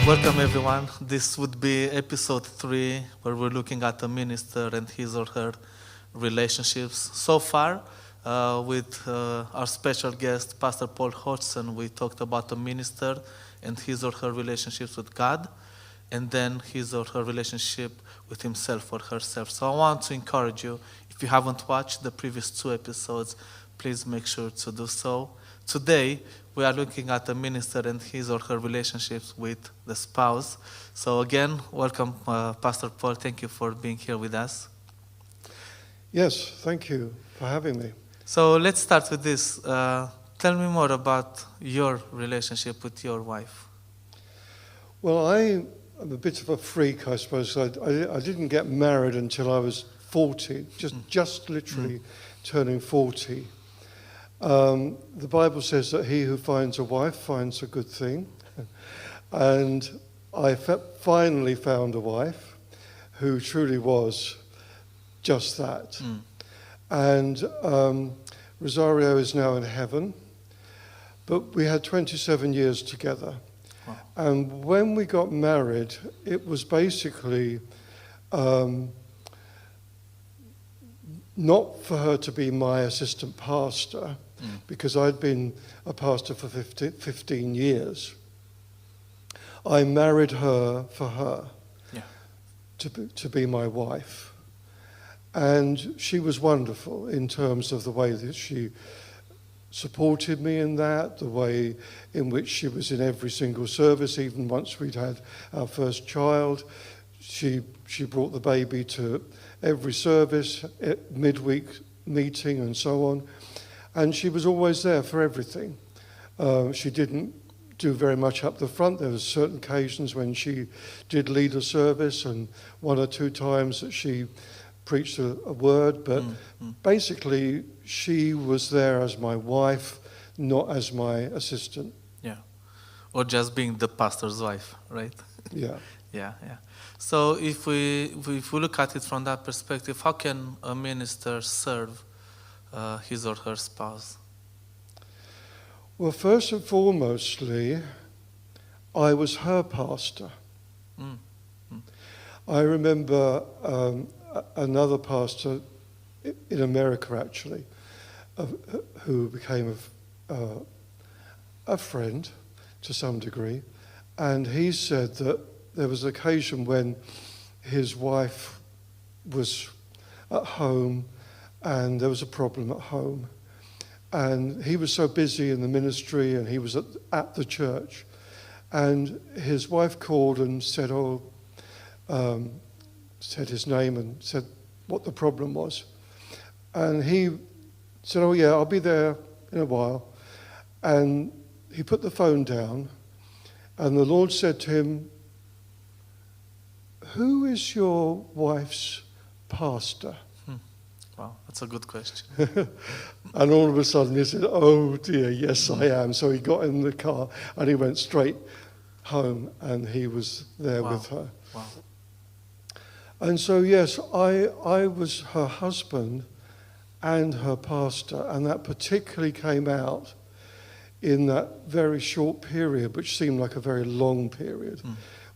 Welcome everyone. This would be episode 3 where we're looking at a minister and his or her relationships. So far, with our special guest, Pastor Paul Hodgson, we talked about a minister and his or her relationships with God, and then his or her relationship with himself or herself. So I want to encourage you, if you haven't watched the previous 2 episodes, please make sure to do so. Today, we are looking at a minister and his or her relationships with the spouse. So again, welcome, Pastor Paul. Thank you for being here with us. Yes, thank you for having me. So let's start with this. Tell me more about your relationship with your wife. Well, I'm a bit of a freak, I suppose. I didn't get married until I was 40, just literally turning 40. The Bible says that he who finds a wife finds a good thing. And I finally found a wife who truly was just that. And Rosario is now in heaven. But we had 27 years together. Wow. And when we got married, it was basically not for her to be my assistant pastor, because I'd been a pastor for 15 years. I married her for her, to be my wife. And she was wonderful in terms of the way that she supported me in that, the way in which she was in every single service, even once we'd had our first child. She brought the baby to every service, midweek meeting and so on. And she was always there for everything. She didn't do very much up the front. There were certain occasions when she did lead a service, and 1 or 2 times that she preached a word. But basically, she was there as my wife, not as my assistant. Yeah. Or just being the pastor's wife, right? Yeah. Yeah. So if we look at it from that perspective, how can a minister serve his or her spouse? Well, first and foremostly, I was her pastor. I remember another pastor in America, actually, who became a friend to some degree, and he said that there was an occasion when his wife was at home and there was a problem at home. And he was so busy in the ministry and he was at the church. And his wife called and said, said his name and said what the problem was. And he said, oh yeah, I'll be there in a while. And he put the phone down and the Lord said to him, who is your wife's pastor? Wow, that's a good question. And all of a sudden he said, oh dear, yes I am. So he got in the car and he went straight home and he was there with her. Wow. And so yes, I was her husband and her pastor, and that particularly came out in that very short period, which seemed like a very long period,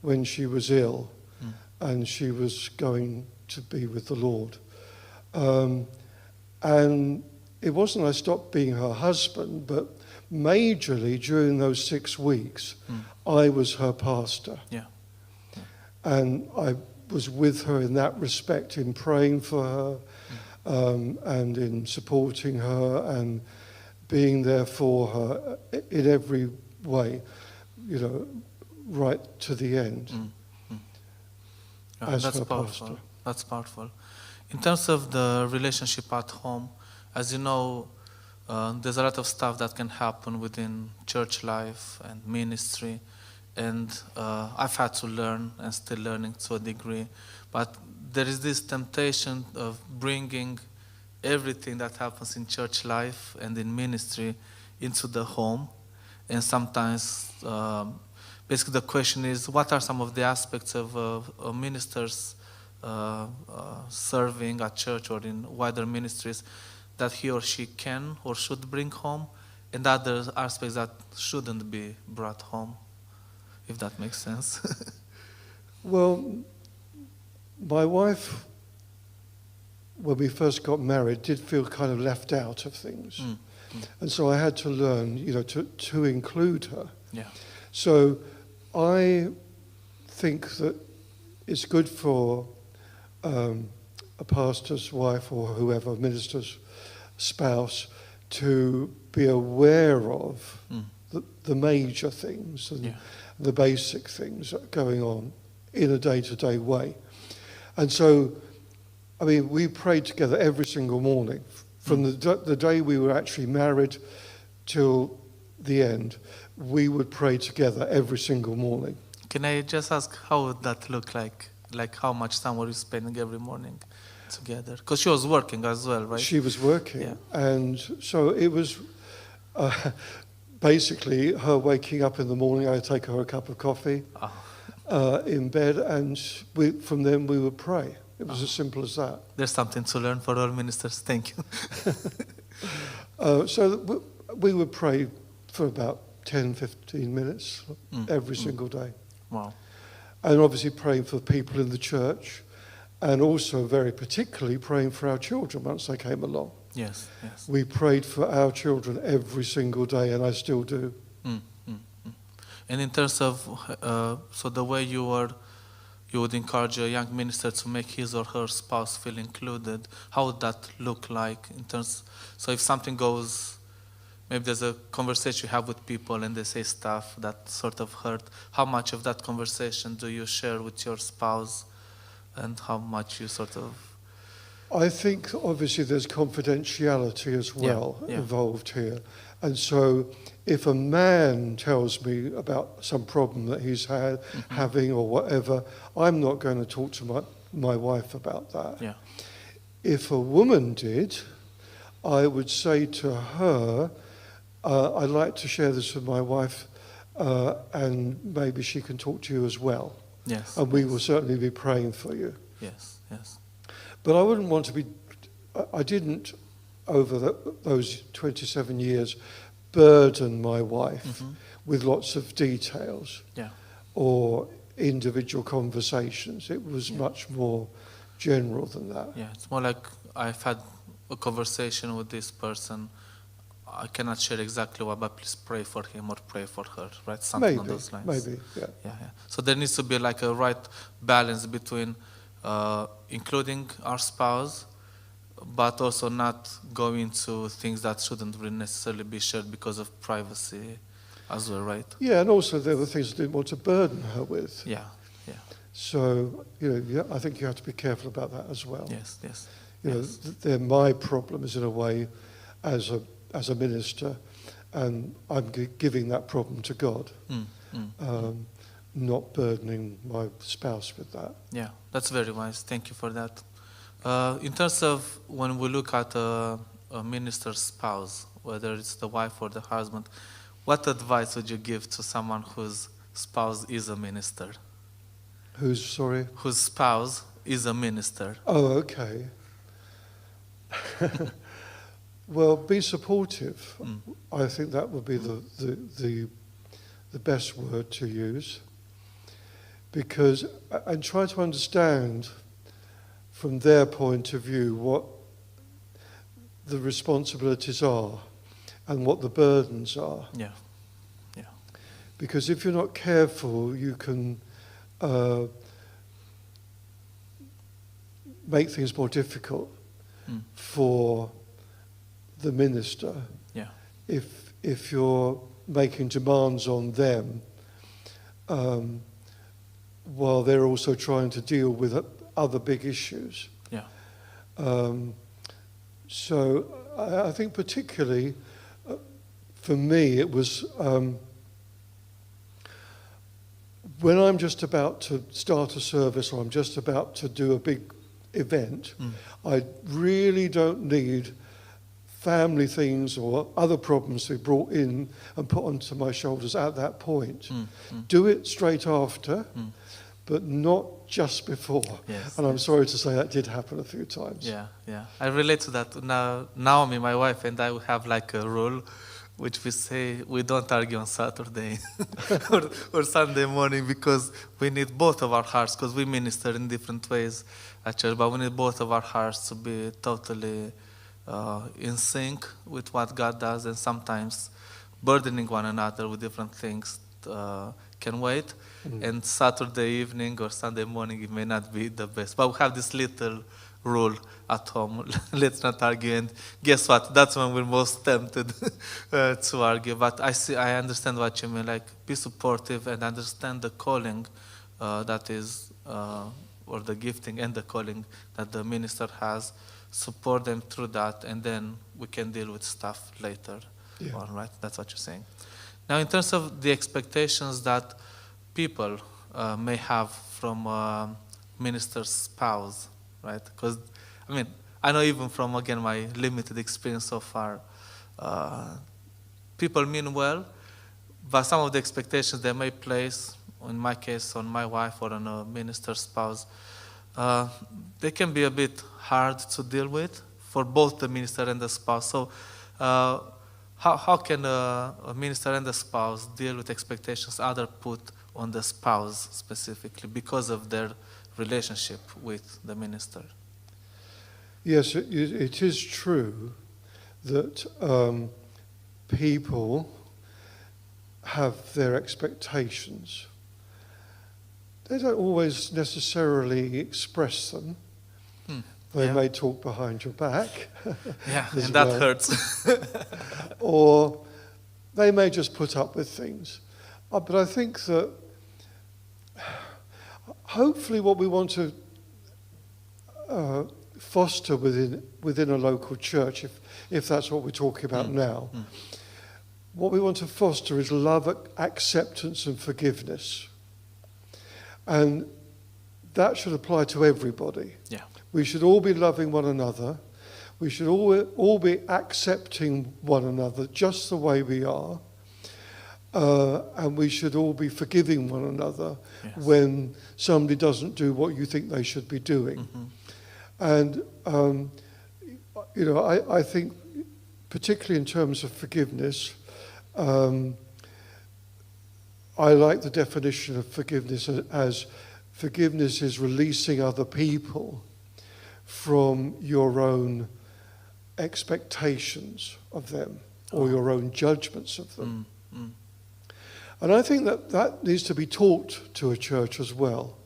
when she was ill and she was going to be with the Lord. And it wasn't I stopped being her husband, but majorly during those 6 weeks, I was her pastor. Yeah. And I was with her in that respect, in praying for her, and in supporting her and being there for her in every way, right to the end. As That's her powerful. pastor. That's powerful. In terms of the relationship at home, as you know, there's a lot of stuff that can happen within church life and ministry, and I've had to learn and still learning to a degree, but there is this temptation of bringing everything that happens in church life and in ministry into the home, and sometimes basically the question is, what are some of the aspects of a minister's serving at church or in wider ministries that he or she can or should bring home, and other aspects that shouldn't be brought home. if that makes sense. Well, my wife, when we first got married, did feel kind of left out of things. And so I had to learn, to include her. Yeah. So I think that it's good for a pastor's wife or whoever, minister's spouse, to be aware of the major things and the basic things that are going on in a day-to-day way. And so, I mean, we prayed together every single morning. From the day we were actually married till the end, we would pray together every single morning. Can I just ask, how would that look like? Like, how much time were you spending every morning together? Because she was working as well, right? She was working. Yeah. And so it was basically her waking up in the morning, I'd take her a cup of coffee in bed, and from then we would pray. It was as simple as that. There's something to learn for all ministers. Thank you. So we would pray for about 10, 15 minutes every single day. Wow. And obviously praying for people in the church, and also very particularly praying for our children once they came along. Yes, yes. We prayed for our children every single day, and I still do. And in terms of, so the way you would encourage a young minister to make his or her spouse feel included, how would that look like in terms, so if something goes, maybe there's a conversation you have with people and they say stuff that sort of hurt, how much of that conversation do you share with your spouse and how much you sort of... I think obviously there's confidentiality as well involved here. And so if a man tells me about some problem that he's having or whatever, I'm not going to talk to my wife about that. Yeah. If a woman did, I would say to her, I'd like to share this with my wife, and maybe she can talk to you as well. Yes. And we will certainly be praying for you. Yes, yes. But I wouldn't want to be, I didn't, over those 27 years, burden my wife with lots of details or individual conversations. It was much more general than that. Yeah, it's more like I've had a conversation with this person. I cannot share exactly what, but please pray for him or pray for her, right? Something on those lines. Maybe, yeah. Yeah. So there needs to be like a right balance between including our spouse, but also not going to things that shouldn't really necessarily be shared because of privacy as well, right? Yeah, and also there were things I didn't want to burden her with. Yeah. So, I think you have to be careful about that as well. Yes. They're my problems in a way as a minister, and I'm giving that problem to God, not burdening my spouse with that. Yeah, that's very wise. Thank you for that. In terms of when we look at a minister's spouse, whether it's the wife or the husband, what advice would you give to someone whose spouse is a minister? Whose spouse is a minister. Oh, okay. Well, be supportive. I think that would be the best word to use. Because, and try to understand from their point of view what the responsibilities are and what the burdens are. Yeah. Because if you're not careful, you can make things more difficult for the minister. Yeah. If you're making demands on them while they're also trying to deal with other big issues. Yeah. So I think particularly for me it was when I'm just about to start a service or I'm just about to do a big event, I really don't need family things or other problems to be brought in and put onto my shoulders at that point. Do it straight after, but not just before. Yes, and I'm sorry to say that did happen a few times. Yeah. I relate to that. Now Naomi, my wife, and I have like a rule. which we say we don't argue on Saturday or Sunday morning, because we need both of our hearts, because we minister in different ways at church, but we need both of our hearts to be totally in sync with what God does, and sometimes burdening one another with different things can wait. And Saturday evening or Sunday morning, it may not be the best. But we have this little rule at home: let's not argue. And guess what? That's when we're most tempted to argue. But I understand what you mean. Like, be supportive and understand the calling that is, or the gifting and the calling that the minister has. Support them through that, and then we can deal with stuff later. Yeah. All right, that's what you're saying. Now, in terms of the expectations that people may have from a minister's spouse, right? Because, I mean, I know even from, again, my limited experience so far, people mean well, but some of the expectations they may place, in my case, on my wife or on a minister's spouse, they can be a bit hard to deal with for both the minister and the spouse. So, how can a minister and the spouse deal with expectations others put on the spouse specifically because of their relationship with the minister? Yes, it is true that people have their expectations. They don't always necessarily express them. They may talk behind your back. Yeah, and that hurts. Or they may just put up with things. But I think that hopefully what we want to foster within a local church, if that's what we're talking about now, what we want to foster is love, acceptance and forgiveness. And that should apply to everybody. Yeah. We should all be loving one another. We should all be accepting one another just the way we are. And we should all be forgiving one another when somebody doesn't do what you think they should be doing. And, I think, particularly in terms of forgiveness, I like the definition of forgiveness as forgiveness is releasing other people from your own expectations of them or your own judgments of them. And I think that needs to be taught to a church as well,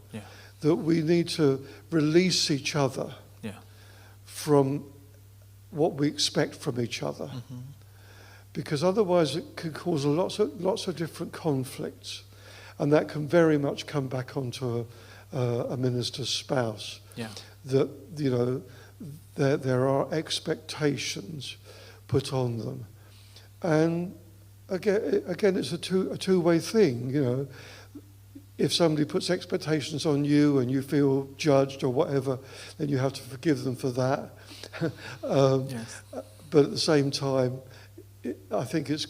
that we need to release each other from what we expect from each other, because otherwise it can cause lots of different conflicts, and that can very much come back onto a minister's spouse. That there are expectations put on them, and again it's a two-way thing. If somebody puts expectations on you and you feel judged or whatever, then you have to forgive them for that. But at the same time, I think it's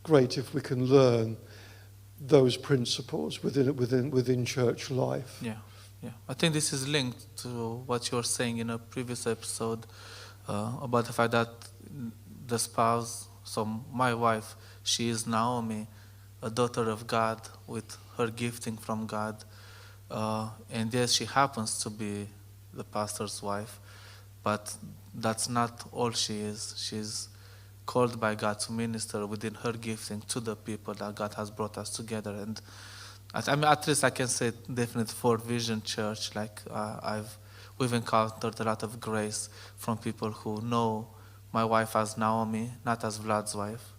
great if we can learn those principles within church life. Yeah. I think this is linked to what you were saying in a previous episode about the fact that the spouse, so my wife, she is Naomi, a daughter of God with her gifting from God. And yes, she happens to be the pastor's wife, but that's not all she is. She's called by God to minister within her gifting to the people that God has brought us together. And at least I can say definitely for Vision Church, like we've encountered a lot of grace from people who know my wife as Naomi, not as Vlad's wife,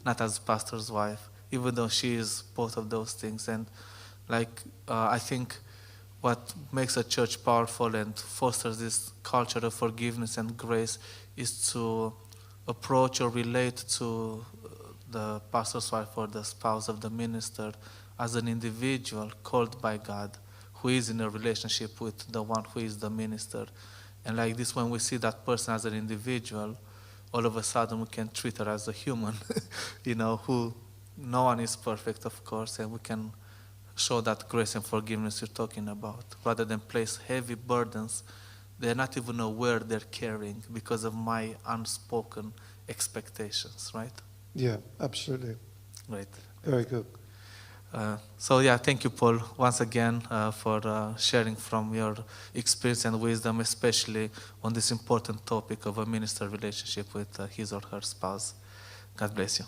not as pastor's wife, even though she is both of those things. And I think what makes a church powerful and fosters this culture of forgiveness and grace is to approach or relate to the pastor's wife or the spouse of the minister as an individual called by God, who is in a relationship with the one who is the minister. And like this, when we see that person as an individual, all of a sudden we can treat her as a human, who no one is perfect, of course, and we can show that grace and forgiveness you're talking about, rather than place heavy burdens they're not even aware they're carrying because of my unspoken expectations, right? Yeah, absolutely. Great. Very good. So yeah, thank you, Paul, once again for sharing from your experience and wisdom, especially on this important topic of a minister relationship with his or her spouse. God bless you.